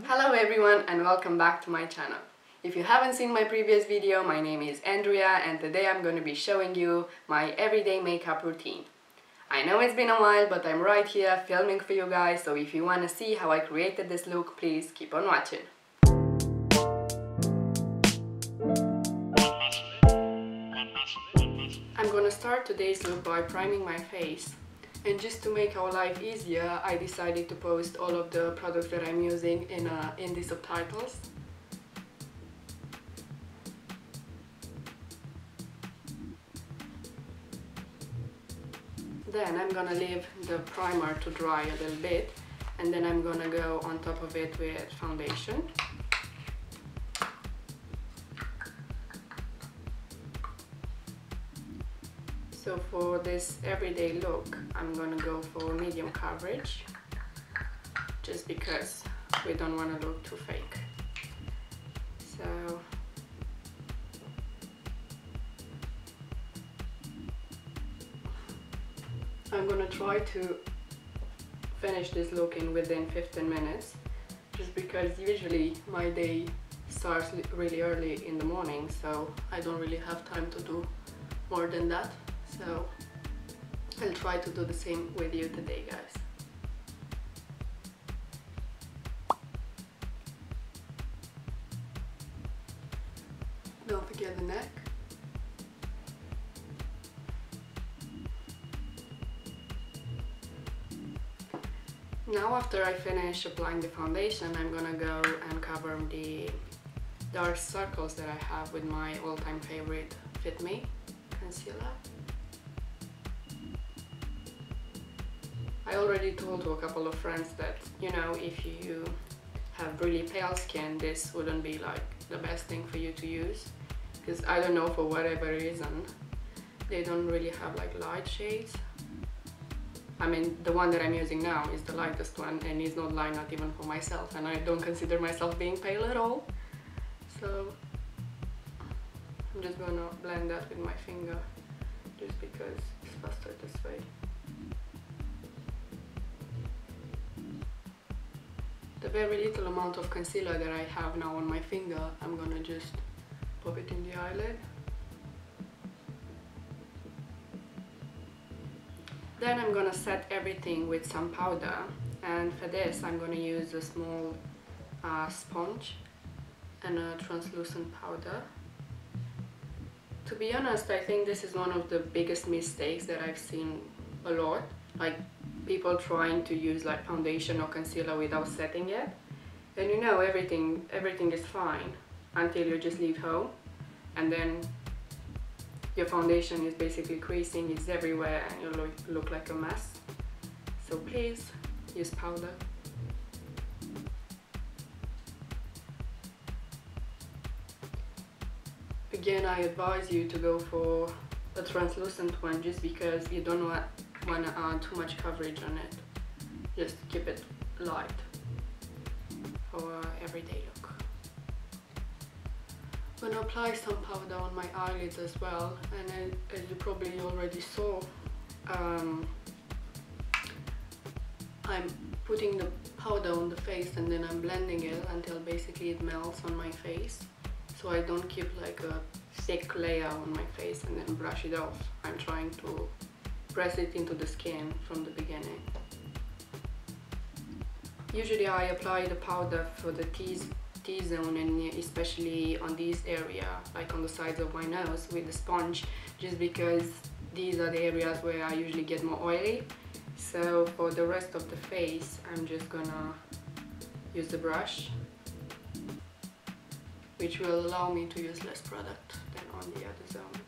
Hello everyone and welcome back to my channel. If you haven't seen my previous video, my name is Andrea and today I'm going to be showing you my everyday makeup routine. I know it's been a while, but I'm right here filming for you guys, so if you want to see how I created this look, please keep on watching. I'm gonna start today's look by priming my face. And just to make our life easier, I decided to post all of the products that I'm using in the subtitles. Then I'm gonna leave the primer to dry a little bit, and then I'm gonna go on top of it with foundation. So for this everyday look, I'm gonna go for medium coverage, just because we don't want to look too fake. So I'm gonna try to finish this look within 15 minutes, just because usually my day starts really early in the morning, so I don't really have time to do more than that. So I'll try to do the same with you today, guys. Don't forget the neck. Now after I finish applying the foundation, I'm gonna go and cover the dark circles that I have with my all-time favorite FITme concealer. I already told to a couple of friends that, you know, if you have really pale skin, this wouldn't be like the best thing for you to use, because I don't know, for whatever reason they don't really have like light shades. I mean, the one that I'm using now is the lightest one and is not light, not even for myself, and I don't consider myself being pale at all. So I'm just gonna blend that with my finger, just because it's faster this way. The very little amount of concealer that I have now on my finger, I'm gonna just pop it in the eyelid. Then I'm gonna set everything with some powder, and for this I'm gonna use a small sponge and a translucent powder. To be honest, I think this is one of the biggest mistakes that I've seen a lot, like people trying to use like foundation or concealer without setting it. And you know, everything is fine until you just leave home, and then your foundation is basically creasing, it's everywhere, and you look like a mess. So please use powder. Again, I advise you to go for a translucent one, just because you don't want to add too much coverage on it. Just keep it light for everyday look. I'm gonna apply some powder on my eyelids as well, and as you probably already saw, I'm putting the powder on the face and then I'm blending it until basically it melts on my face, so I don't keep like a thick layer on my face and then brush it off. I'm trying to press it into the skin from the beginning. Usually I apply the powder for the T-zone, and especially on this area, like on the sides of my nose, with the sponge, just because these are the areas where I usually get more oily. So for the rest of the face, I'm just gonna use the brush, which will allow me to use less product than on the other zones.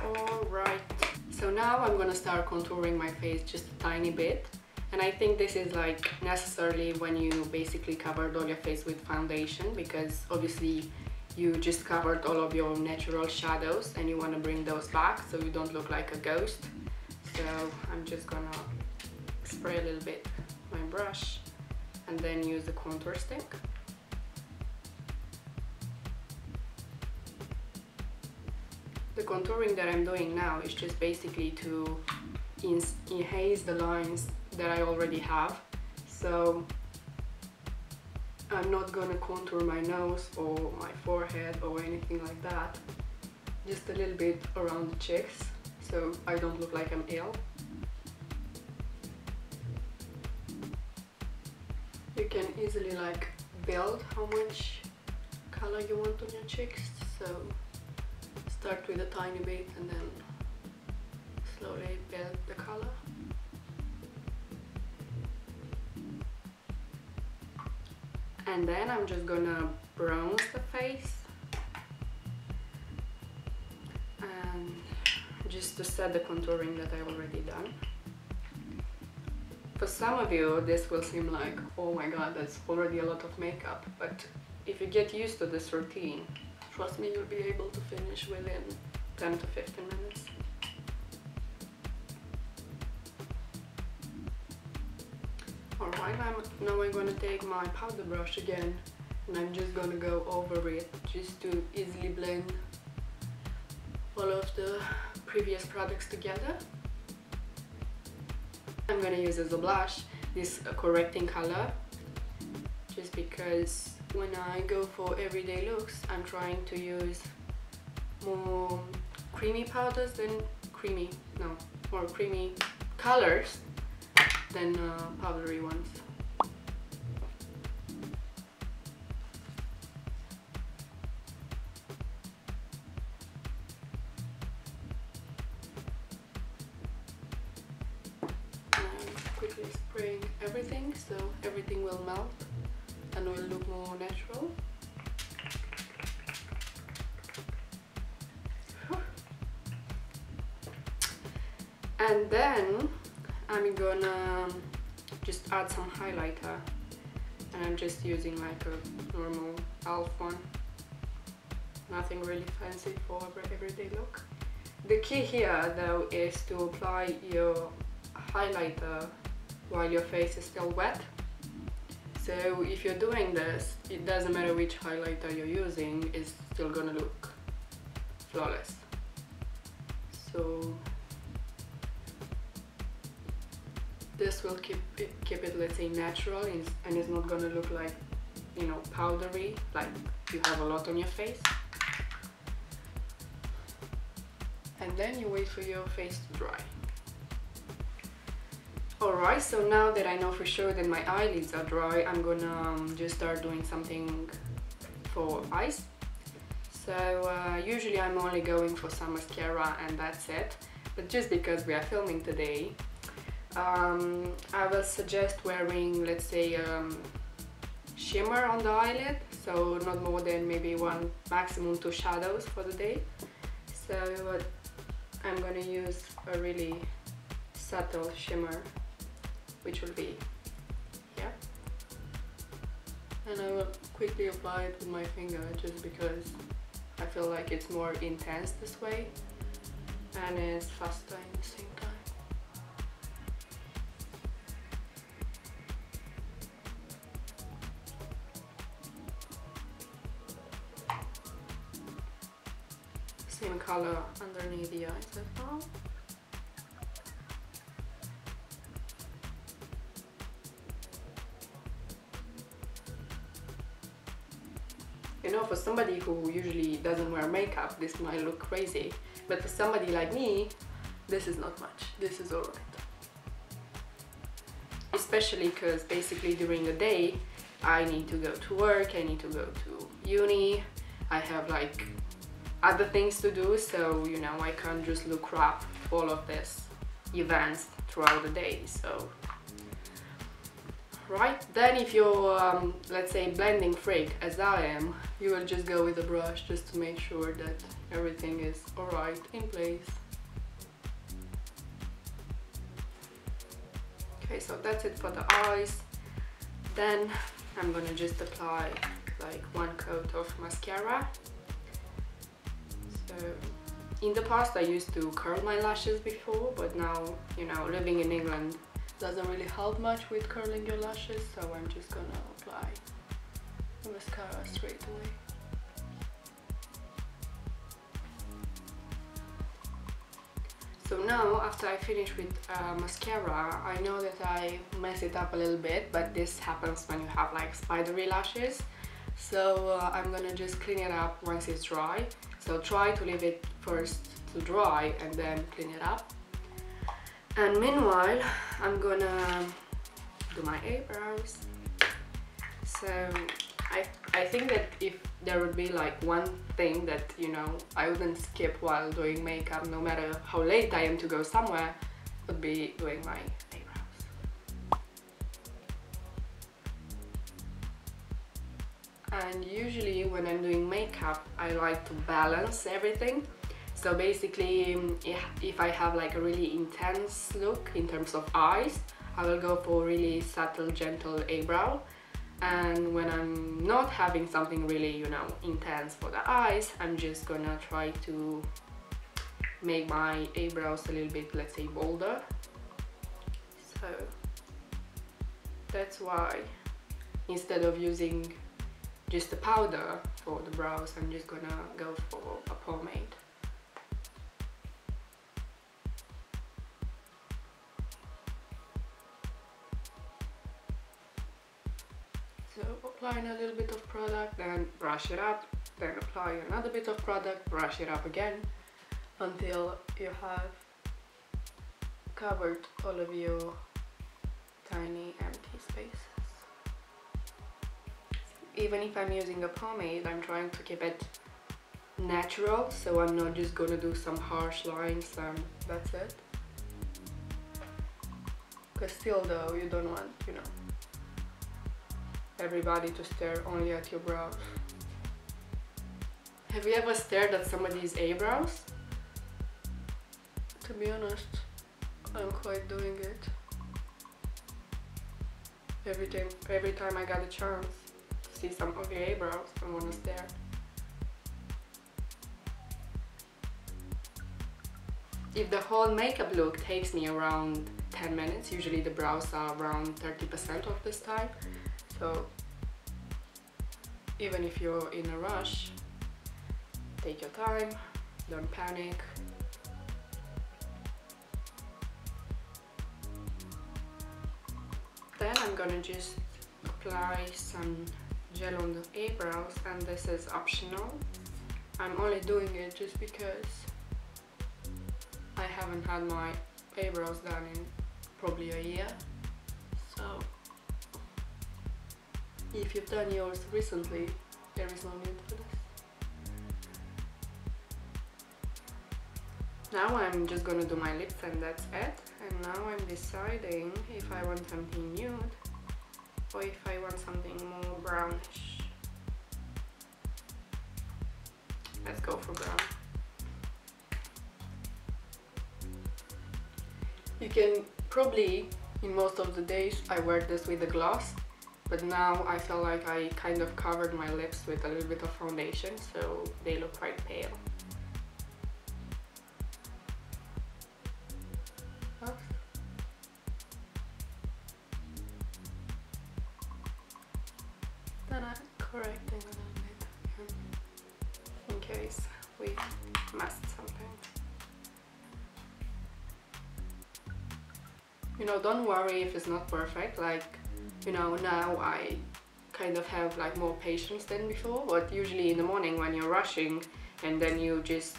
Alright, so now I'm gonna start contouring my face just a tiny bit, and I think this is like necessarily when you basically covered all your face with foundation, because obviously you just covered all of your natural shadows and you want to bring those back so you don't look like a ghost. So I'm just gonna spray a little bit my brush and then use the contour stick. The contouring that I'm doing now is just basically to enhance the lines that I already have. So I'm not gonna contour my nose or my forehead or anything like that. Just a little bit around the cheeks, so I don't look like I'm ill. You can easily like build how much color you want on your cheeks, so start with a tiny bit and then slowly build the color. And then I'm just gonna bronze the face, and just to set the contouring that I already done. For some of you this will seem like, oh my god, that's already a lot of makeup, but if you get used to this routine, trust me, you'll be able to finish within 10 to 15 minutes. Alright, now I'm gonna take my powder brush again, and I'm just gonna go over it just to easily blend all of the previous products together. I'm gonna use as a blush this correcting color, just because when I go for everyday looks, I'm trying to use more creamy powders than more creamy colors than powdery ones. Quickly spraying everything so everything will melt and will look more natural. And then I'm gonna just add some highlighter, and I'm just using like a normal e.l.f. one, nothing really fancy for everyday look. The key here though is to apply your highlighter while your face is still wet. So if you're doing this, it doesn't matter which highlighter you're using, it's still gonna look flawless. So this will keep it, let's say, natural, and it's not gonna look like, you know, powdery, like you have a lot on your face. And then you wait for your face to dry. Alright, so now that I know for sure that my eyelids are dry, I'm gonna just start doing something for eyes. So usually I'm only going for some mascara and that's it, but just because we are filming today, I will suggest wearing, let's say, shimmer on the eyelid, so not more than maybe one, maximum 2 shadows for the day. So I'm gonna use a really subtle shimmer, which will be here, and I will quickly apply it with my finger just because I feel like it's more intense this way and it's faster at the same time. Same color underneath the eyes as well. You know, for somebody who usually doesn't wear makeup, this might look crazy, but for somebody like me, this is not much. This is alright. Especially because basically during the day, I need to go to work, I need to go to uni, I have like other things to do, so you know, I can't just look crap all of this events throughout the day. So right, then if you're let's say blending freak as I am, you will just go with a brush just to make sure that everything is alright in place. Okay, so that's it for the eyes. Then I'm gonna just apply like one coat of mascara. So in the past I used to curl my lashes before, but now, you know, living in England doesn't really help much with curling your lashes, so I'm just gonna apply the mascara straight away. So now, after I finish with mascara, I know that I mess it up a little bit, but this happens when you have like spidery lashes. So I'm gonna just clean it up once it's dry. So try to leave it first to dry and then clean it up. And meanwhile, I'm gonna do my eyebrows. So I think that if there would be like one thing that, you know, I wouldn't skip while doing makeup, no matter how late I am to go somewhere, would be doing my eyebrows. And usually when I'm doing makeup, I like to balance everything. So basically, if I have like a really intense look in terms of eyes, I will go for really subtle, gentle eyebrow. And when I'm not having something really, you know, intense for the eyes, I'm just gonna try to make my eyebrows a little bit, let's say, bolder. So that's why instead of using just a powder for the brows, I'm just gonna go for a pomade. So apply a little bit of product, then brush it up, then apply another bit of product, brush it up again until you have covered all of your tiny empty spaces. Even if I'm using a pomade, I'm trying to keep it natural, so I'm not just gonna do some harsh lines and that's it. Because still though, you don't want, you know, everybody to stare only at your brows. Have you ever stared at somebody's eyebrows? To be honest, I'm quite doing it. Every time I got a chance to see some ugly eyebrows, I wanna stare. If the whole makeup look takes me around 10 minutes, usually the brows are around 30% of this time. So even if you're in a rush, take your time, don't panic. Then I'm gonna just apply some gel on the eyebrows, and this is optional. I'm only doing it just because I haven't had my eyebrows done in probably a year. So if you've done yours recently, there is no need for this. Now I'm just gonna do my lips and that's it. And now I'm deciding if I want something nude or if I want something more brownish. Let's go for brown. You can probably, in most of the days, I wear this with a gloss. But now I feel like I kind of covered my lips with a little bit of foundation, so they look quite pale. Oops. Then I'm correcting a little bit in case we missed something. You know, don't worry if it's not perfect. Like, you know, now I kind of have like more patience than before, but usually in the morning when you're rushing and then you just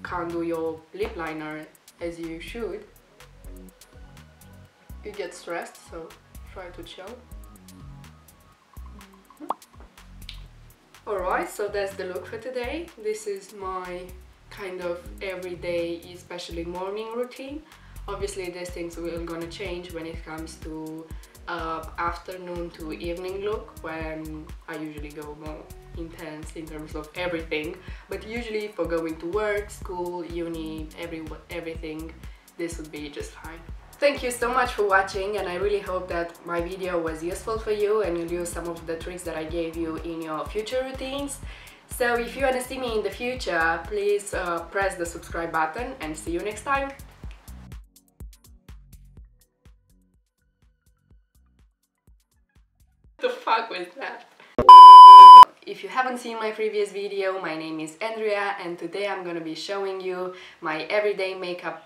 can't do your lip liner as you should, you get stressed, so try to chill. Alright, so that's the look for today. This is my kind of everyday, especially morning routine. Obviously these things will gonna change when it comes to afternoon to evening look, when I usually go more intense in terms of everything, but usually for going to work, school, uni, everything, this would be just fine. Thank you so much for watching, and I really hope that my video was useful for you and you'll use some of the tricks that I gave you in your future routines. So if you want to see me in the future, please press the subscribe button and see you next time. The fuck was that? If you haven't seen my previous video, my name is Andrea and today I'm gonna be showing you my everyday makeup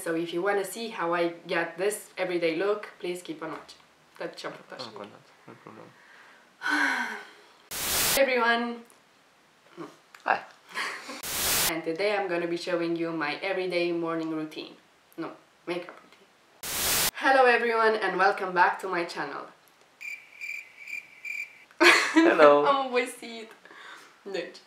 so if you want to see how I get this everyday look, please keep on watching. That's jump No problem. Hey everyone! Hi. And today I'm gonna be showing you my everyday morning routine. No, makeup routine. Hello everyone and welcome back to my channel. Hello! Am obosită. Deci,